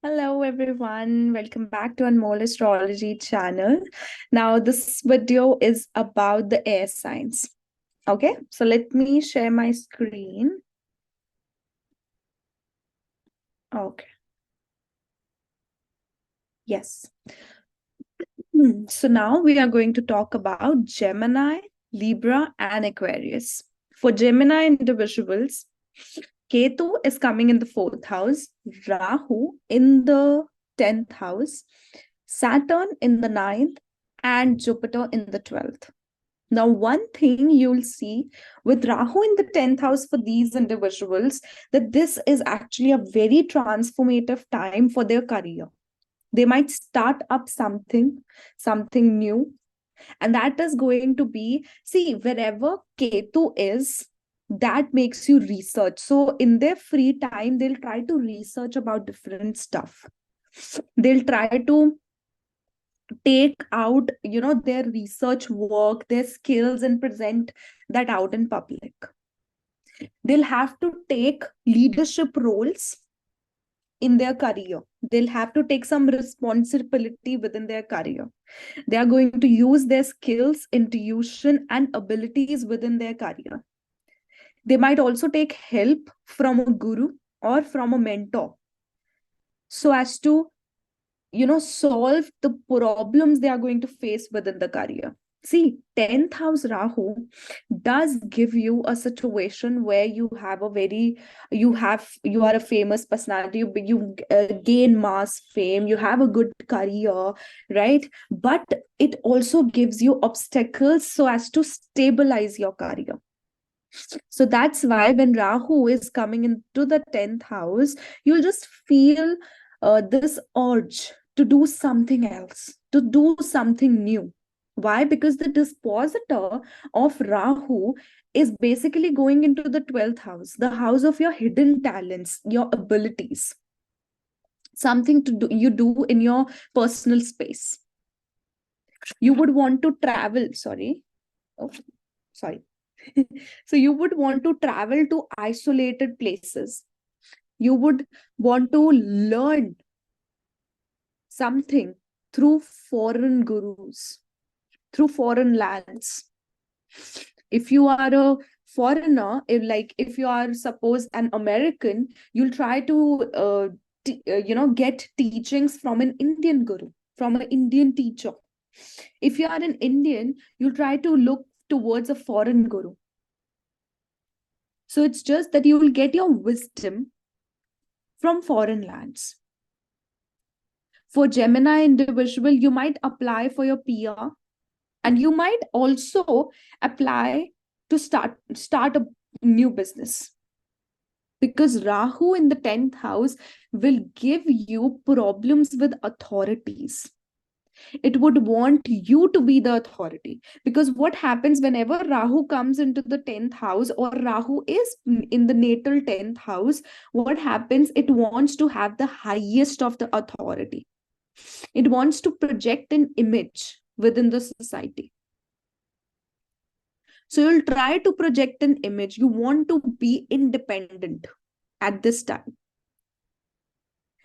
Hello everyone, welcome back to Anmol Astrology channel. Now this video is about the air signs. Okay, so let me share my screen. Okay, yes. So now we are going to talk about Gemini, Libra and Aquarius. For Gemini individuals, Ketu is coming in the 4th house, Rahu in the 10th house, Saturn in the 9th, and Jupiter in the 12th. Now, one thing you'll see with Rahu in the 10th house for these individuals, that this is actually a very transformative time for their career. They might start up something new, and that is going to be, see, wherever Ketu is, that makes you research. So in their free time, they'll try to research about different stuff. They'll try to take out their research work, their skills, and present that out in public. They'll have to take leadership roles in their career. They'll have to take some responsibility within their career. They are going to use their skills, intuition, and abilities within their career. They might also take help from a guru or from a mentor so as to solve the problems they are going to face within the career. See, 10th house Rahu does give you a situation where you are a famous personality, you gain mass fame, you have a good career, right? But it also gives you obstacles so as to stabilize your career. So that's why when Rahu is coming into the 10th house, you'll just feel this urge to do something else, to do something new. Why? Because the dispositor of Rahu is basically going into the 12th house, the house of your hidden talents, your abilities, something to do you do in your personal space. You would want to travel, sorry. Oh, sorry. So you would want to travel to isolated places. You would want to learn something through foreign gurus, through foreign lands. If you are a foreigner, if you are suppose an American, you'll try to get teachings from an Indian guru, from an Indian teacher. If you are an Indian, you'll try to look towards a foreign guru. So it's just that you will get your wisdom from foreign lands. For Gemini individual, you might apply for your PR, and you might also apply to start a new business, because Rahu in the 10th house will give you problems with authorities. It would want you to be the authority, because what happens whenever Rahu comes into the 10th house, or Rahu is in the natal 10th house, what happens, it wants to have the highest of the authority. It wants to project an image within the society. So you'll try to project an image. You want to be independent at this time.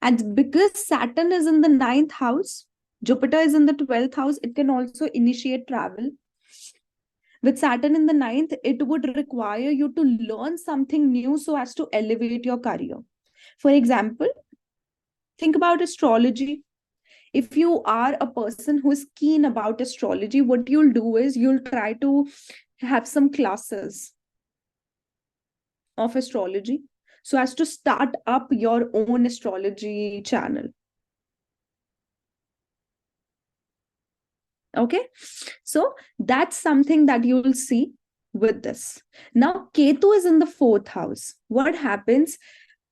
And because Saturn is in the 9th house, Jupiter is in the 12th house, it can also initiate travel. With Saturn in the 9th, it would require you to learn something new so as to elevate your career. For example, think about astrology. If you are a person who is keen about astrology, what you'll do is you'll try to have some classes of astrology so as to start up your own astrology channel. Okay, so that's something that you will see with this. Now, Ketu is in the 4th house. What happens?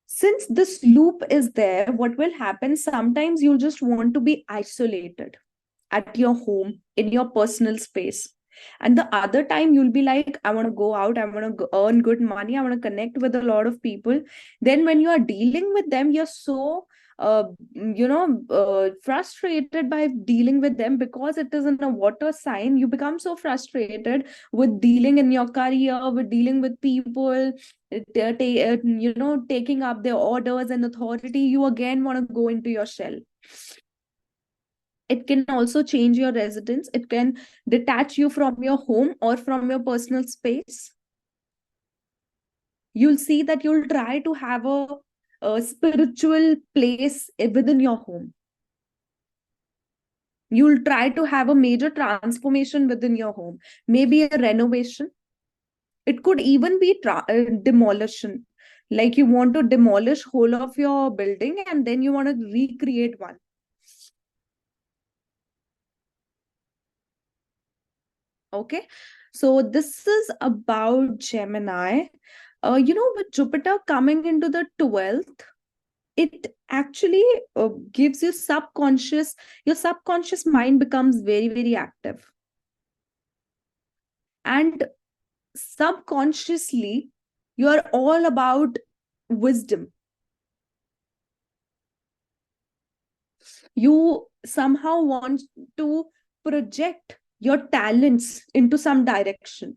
Since this loop is there, what will happen? Sometimes you'll just want to be isolated at your home, in your personal space. And the other time you'll be like, I want to go out, I want to earn good money, I want to connect with a lot of people. Then when you are dealing with them, you're so frustrated by dealing with them, because it is in a water sign. You become so frustrated with dealing in your career, with dealing with people, taking up their orders and authority. You again want to go into your shell. It can also change your residence. It can detach you from your home or from your personal space. You'll see that you'll try to have a spiritual place within your home. You'll try to have a major transformation within your home, maybe a renovation. It could even be demolition. Like you want to demolish whole of your building and then you want to recreate one. Okay, so this is about Gemini. With Jupiter coming into the 12th, it actually gives you your subconscious mind becomes very, very active. And subconsciously, you are all about wisdom. You somehow want to project your talents into some direction.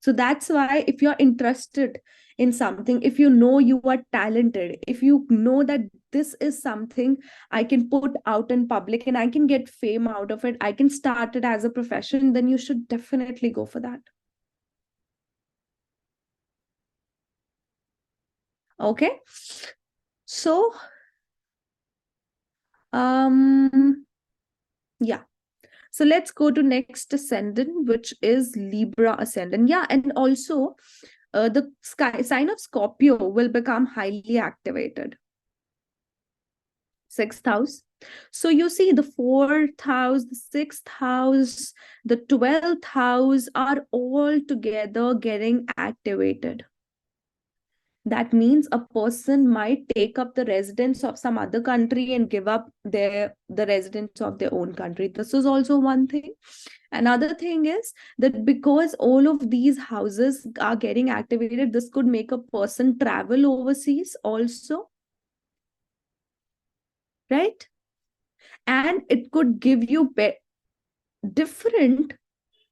So that's why, if you're interested in something, if you know you are talented, if you know that this is something I can put out in public and I can get fame out of it, I can start it as a profession, then you should definitely go for that. Okay. So, yeah. So let's go to next ascendant, which is Libra ascendant. Yeah, and also the sign of Scorpio will become highly activated. Sixth house. So you see the fourth house, the sixth house, the 12th house are all together getting activated. That means a person might take up the residence of some other country and give up the residence of their own country. This is also one thing. Another thing is that because all of these houses are getting activated, this could make a person travel overseas also, right? And it could give you different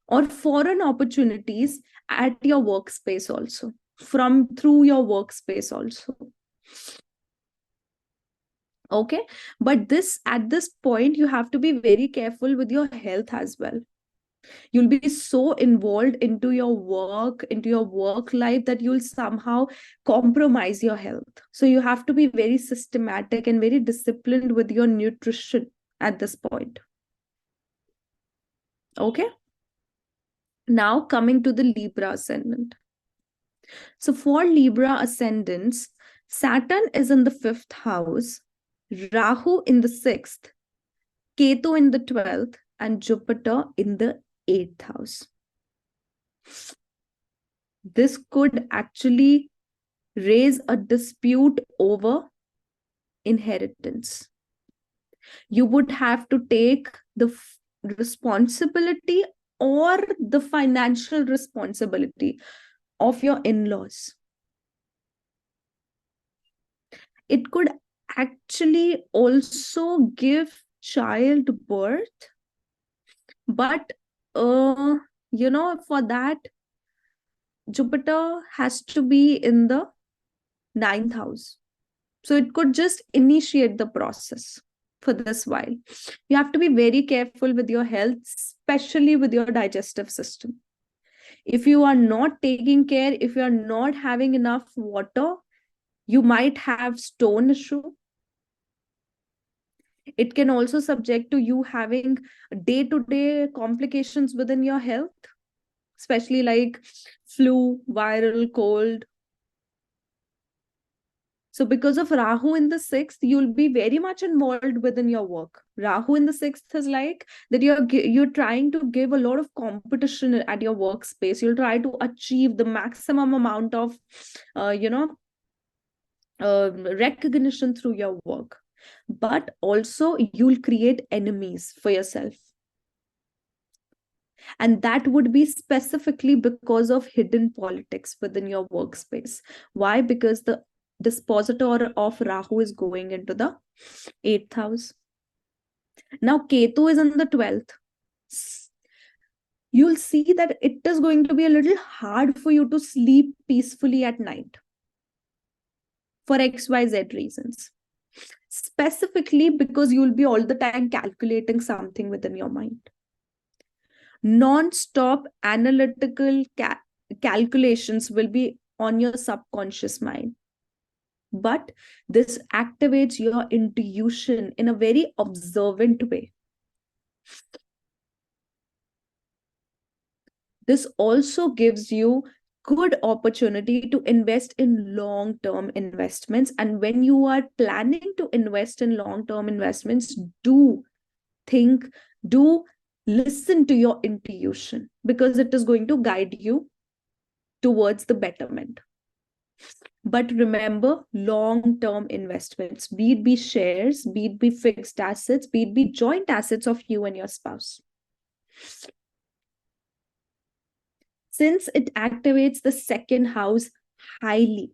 or foreign opportunities at your workspace also, from through your workspace also. Okay, but this, at this point, you have to be very careful with your health as well. You'll be so involved into your work life, that you'll somehow compromise your health. So you have to be very systematic and very disciplined with your nutrition at this point. Okay, now coming to the Libra ascendant. So for Libra ascendants, Saturn is in the 5th house, Rahu in the 6th, Ketu in the 12th, and Jupiter in the 8th house. This could actually raise a dispute over inheritance. You would have to take the responsibility or the financial responsibility of your in-laws. It could actually also give childbirth, but for that, Jupiter has to be in the 9th house. So it could just initiate the process for this while. You have to be very careful with your health, especially with your digestive system. If you are not taking care, if you are not having enough water, you might have stone issue. It can also subject to you having day-to-day complications within your health, especially like flu, viral, cold. So because of Rahu in the 6th, you'll be very much involved within your work. Rahu in the 6th is like that you're trying to give a lot of competition at your workspace. You'll try to achieve the maximum amount of, recognition through your work. But also you'll create enemies for yourself. And that would be specifically because of hidden politics within your workspace. Why? Because the dispositor of Rahu is going into the 8th house. Now Ketu is in the 12th. You'll see that it is going to be a little hard for you to sleep peacefully at night for XYZ reasons. Specifically because you'll be all the time calculating something within your mind. Non-stop analytical calculations will be on your subconscious mind. But this activates your intuition in a very observant way. This also gives you good opportunity to invest in long-term investments. And when you are planning to invest in long-term investments, do listen to your intuition, because it is going to guide you towards the betterment. But remember, long-term investments, be it be shares, be it be fixed assets, be it be joint assets of you and your spouse. Since it activates the second house highly,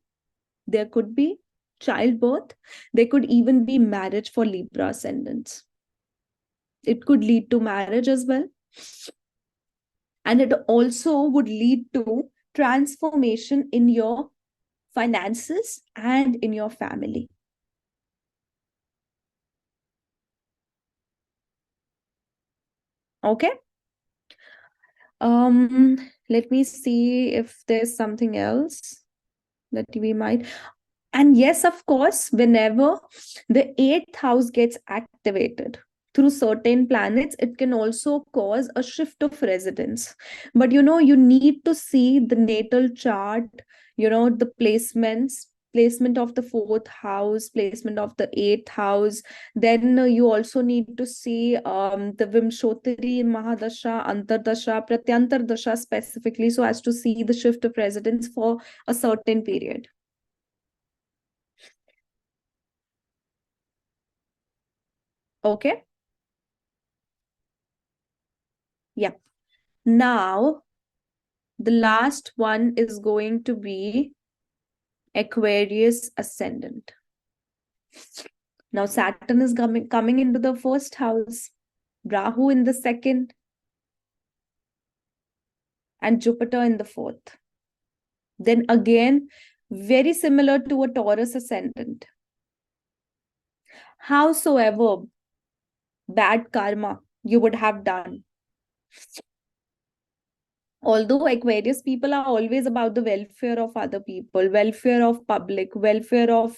there could be childbirth, there could even be marriage for Libra ascendants. It could lead to marriage as well. And it also would lead to transformation in your finances and in your family. Okay. Let me see if there's something else that we might. And yes, of course, whenever the 8th house gets activated through certain planets, it can also cause a shift of residence. But you need to see the natal chart, the placement of the 4th house, placement of the 8th house. Then you also need to see the Vimshotiri Mahadasha, Antardasha, Pratyantardasha specifically, so as to see the shift of residence for a certain period. Okay. Yeah. Now, the last one is going to be Aquarius ascendant. Now, Saturn is coming into the 1st house, Rahu in the 2nd, and Jupiter in the 4th. Then again, very similar to a Taurus ascendant. Howsoever bad karma you would have done, although Aquarius people are always about the welfare of other people, welfare of public, welfare of,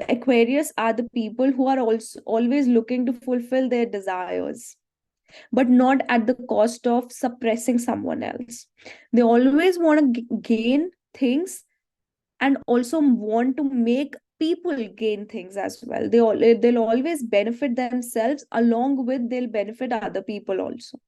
Aquarius are the people who are also always looking to fulfill their desires, but not at the cost of suppressing someone else. They always want to gain things and also want to make people gain things as well. They'll always benefit themselves, along with they'll benefit other people also.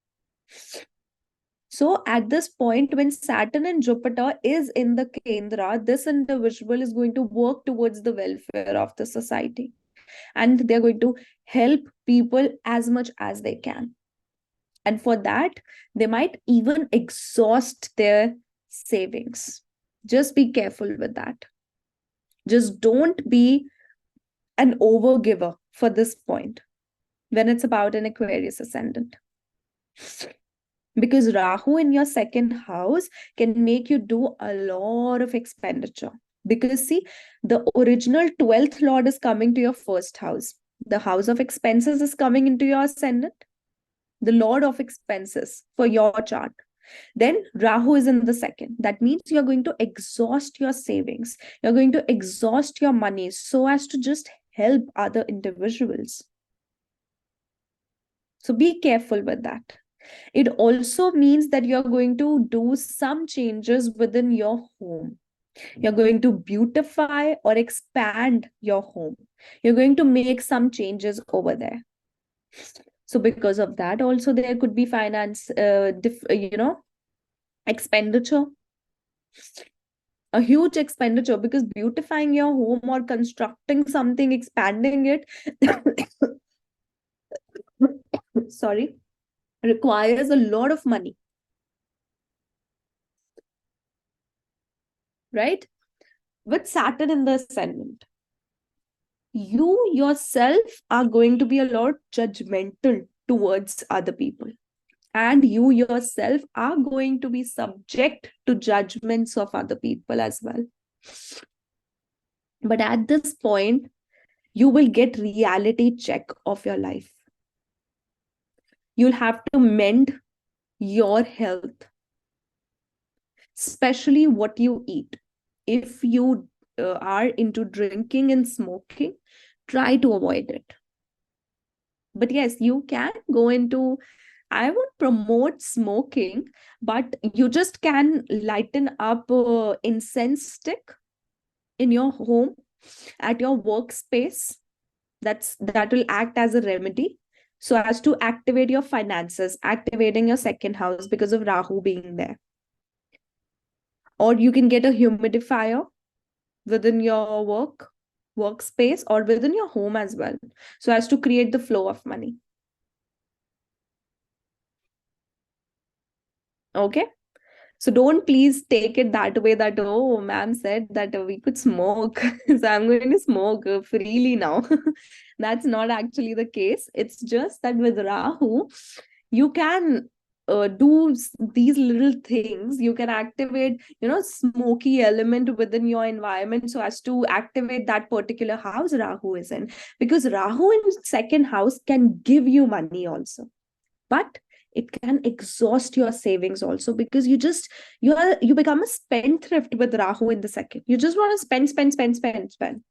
So at this point, when Saturn and Jupiter is in the Kendra, this individual is going to work towards the welfare of the society. And they're going to help people as much as they can. And for that, they might even exhaust their savings. Just be careful with that. Just don't be an overgiver for this point when it's about an Aquarius ascendant. Because Rahu in your 2nd house can make you do a lot of expenditure. Because see, the original 12th lord is coming to your 1st house. The house of expenses is coming into your ascendant. The lord of expenses for your chart. Then Rahu is in the 2nd. That means you're going to exhaust your savings. You're going to exhaust your money so as to just help other individuals. So be careful with that. It also means that you're going to do some changes within your home. You're going to beautify or expand your home. You're going to make some changes over there. So because of that, also there could be finance, expenditure. A huge expenditure, because beautifying your home or constructing something, expanding it, sorry, requires a lot of money, right? with Saturn in the ascendant. You yourself are going to be a lot judgmental towards other people. And you yourself are going to be subject to judgments of other people as well. But at this point, you will get reality check of your life. You'll have to mend your health, especially what you eat. If you are into drinking and smoking, try to avoid it. But yes, you can go into, I won't promote smoking, but you just can lighten up incense stick in your home, at your workspace. That will act as a remedy so as to activate your finances, activating your second house because of Rahu being there. Or you can get a humidifier within your workspace or within your home as well, so as to create the flow of money. Okay, so don't please take it that way that, oh, ma'am said that we could smoke, so I'm going to smoke freely now. That's not actually the case. It's just that with Rahu, you can do these little things. You can activate, smoky element within your environment so as to activate that particular house Rahu is in. Because Rahu in second house can give you money also, but it can exhaust your savings also, because you become a spendthrift with Rahu in the second. You just want to spend.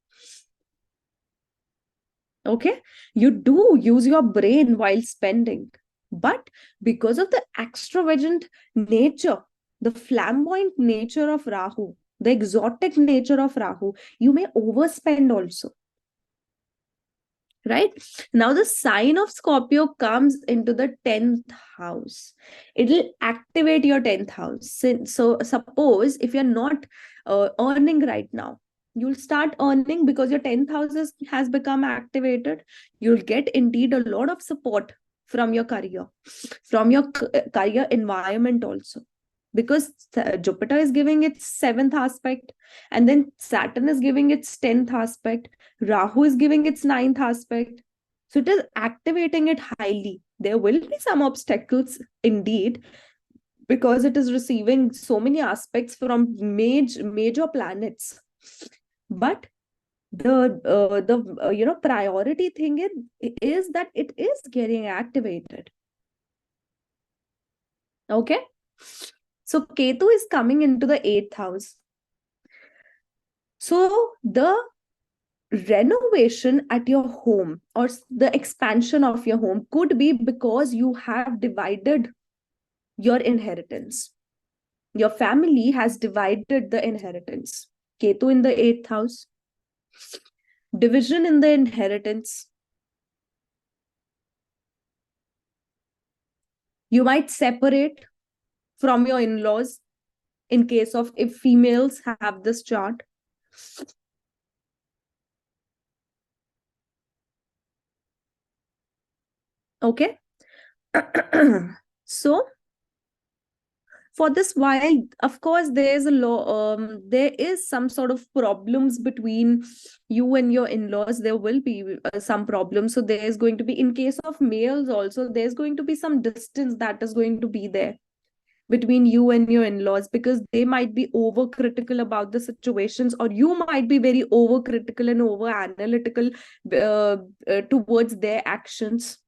Okay, you do use your brain while spending, but because of the extravagant nature, the flamboyant nature of Rahu, the exotic nature of Rahu, you may overspend also. Right now, the sign of Scorpio comes into the 10th house. It will activate your 10th house. So suppose if you're not earning right now, you'll start earning because your 10th house has become activated. You'll get indeed a lot of support from your career, from your career environment also, because Jupiter is giving its 7th aspect, and then Saturn is giving its 10th aspect, Rahu is giving its 9th aspect. So it is activating it highly. There will be some obstacles indeed, because it is receiving so many aspects from major planets. But the priority thing is that it is getting activated. Okay, so Ketu is coming into the 8th house. So the renovation at your home or the expansion of your home could be because you have divided your inheritance. Your family has divided the inheritance. Ketu in the 8th house. Division in the inheritance. You might separate from your in-laws in case of if females have this chart. Okay. So for this, while of course there is there is some sort of problems between you and your in-laws, there will be some problems. So there is going to be, in case of males also, there's going to be some distance that is going to be there between you and your in-laws, because they might be overcritical about the situations, or you might be very overcritical and over analytical towards their actions.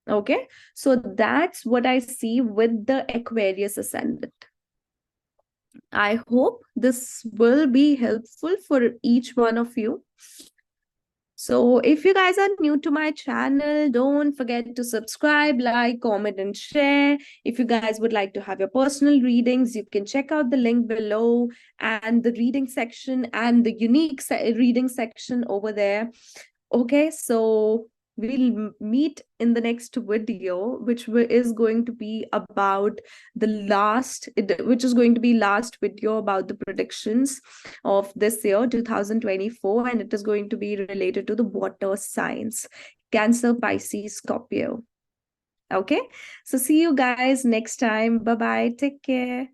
Okay, so that's what I see with the Aquarius ascendant. I hope this will be helpful for each one of you. So if you guys are new to my channel, don't forget to subscribe, like, comment, and share. If you guys would like to have your personal readings, you can check out the link below and the reading section and the unique reading section over there. Okay, so we'll meet in the next video, which is going to be about which is going to be last video about the predictions of this year 2024, and it is going to be related to the water signs, Cancer, Pisces, Scorpio. Okay, so see you guys next time. Bye bye, take care.